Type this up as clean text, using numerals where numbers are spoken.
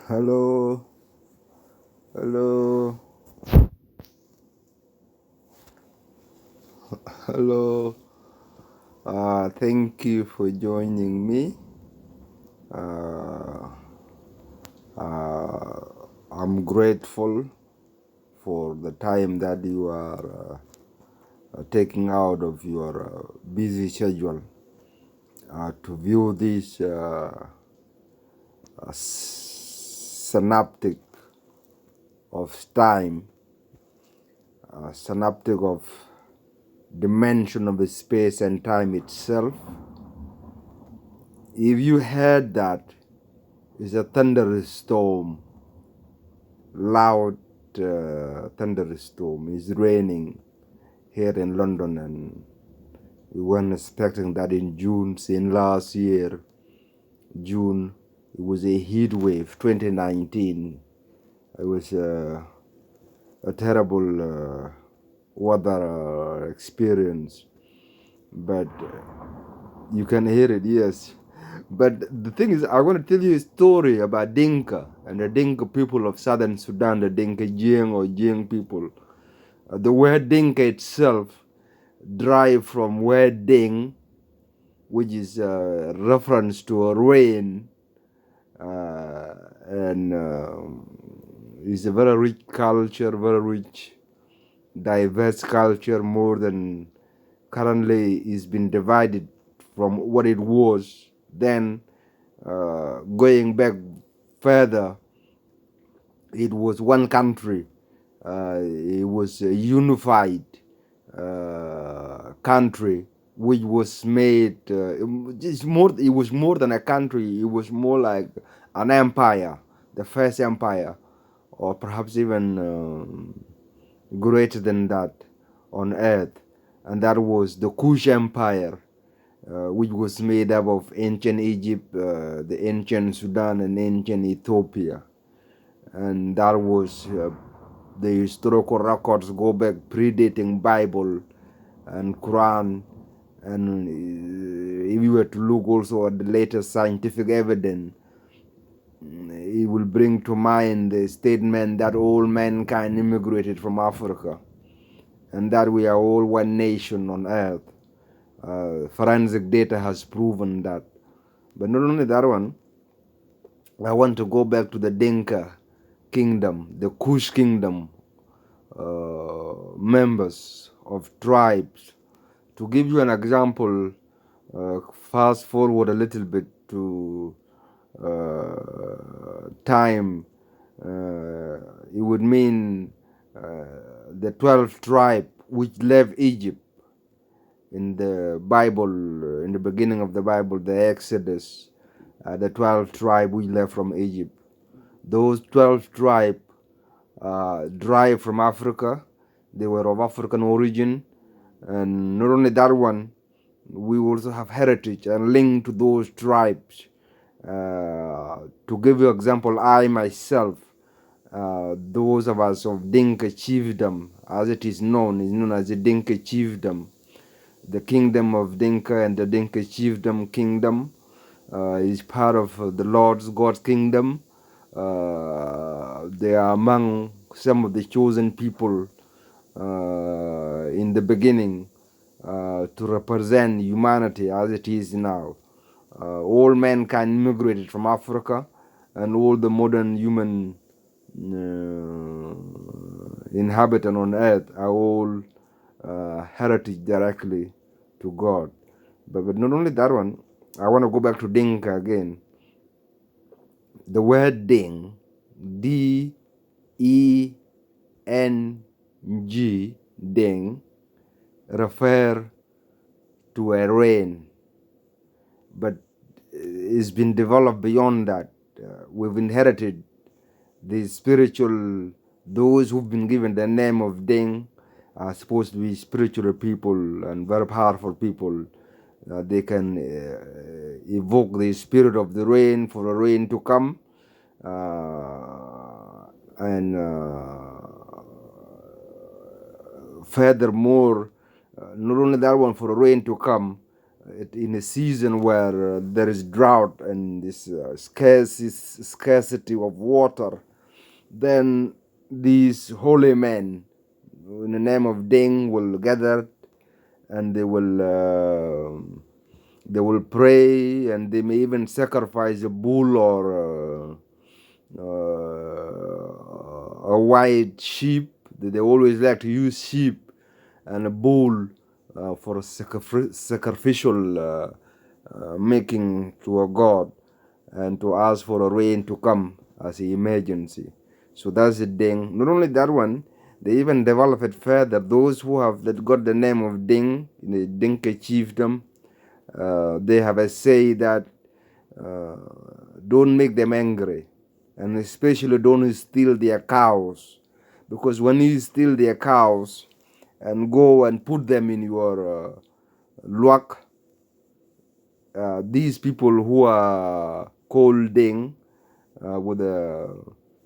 Hello, hello, hello. Thank you for joining me. Uh, uh, I'm grateful for the time that you are taking out of your busy schedule to view this synaptic of time, synaptic of dimension of the space and time itself. If you heard that, it's a thunderstorm, loud thunderstorm. It's raining here in London, and we weren't expecting that in June. Since last year, June, it was a heat wave. 2019, it was a terrible weather experience, but you can hear it, yes. But the thing is, I want to tell you a story about Dinka and the Dinka people of southern Sudan, the Dinka Jiang or Jiang people. The word Dinka itself derived from word Ding, which is a reference to a rain, and it's a very rich culture, very rich, diverse culture, more than currently is been divided from what it was then. Going back further, it was one country. It was a unified country which was made. It's more. It was more than a country. It was more like an empire, the first empire, or perhaps even greater than that on earth, and that was the Kush Empire, which was made up of ancient Egypt, the ancient Sudan, and ancient Ethiopia. And that was the historical records go back predating Bible and Quran. And if you were to look also at the latest scientific evidence, it will bring to mind the statement that all mankind immigrated from Africa and that we are all one nation on earth. Forensic data has proven that. But not only that one, I want to go back to the Dinka kingdom, the Kush kingdom, members of tribes. To give you an example, fast forward a little bit to time, it would mean the 12th tribe which left Egypt in the Bible, in the beginning of the Bible, the Exodus, the 12th tribe we left from Egypt. Those 12 tribes derived from Africa. They were of African origin. And not only that one, we also have heritage and link to those tribes. To give you example, I myself, those of us of Dinka chiefdom, as it is known as the Dinka chiefdom. The kingdom of Dinka and the Dinka chiefdom kingdom is part of the Lord's God's kingdom. They are among some of the chosen people in the beginning to represent humanity as it is now. All mankind immigrated from Africa, and all the modern human inhabitant on earth are all heritage directly to God. But not only that one, I want to go back to Dinka again. The word Ding, D-E-N-G, Ding, refer to a rain, but it's been developed beyond that. We've inherited the spiritual, those who've been given the name of Deng are supposed to be spiritual people and very powerful people. They can evoke the spirit of the rain for the rain to come. And furthermore, not only that one, for the rain to come, in a season where there is drought and this scarcity of water, then these holy men in the name of Deng will gather, and they will pray, and they may even sacrifice a bull or a white sheep. They always like to use sheep and a bull for sacrificial making to a god, and to ask for a rain to come as an emergency. So that's the Deng. Not only that one, they even develop it further. Those who have that got the name of Deng, the Dinka chiefdom, they have a say that uh, don't make them angry, and especially don't steal their cows, because when you steal their cows and go and put them in your luck, these people who are called Deng with a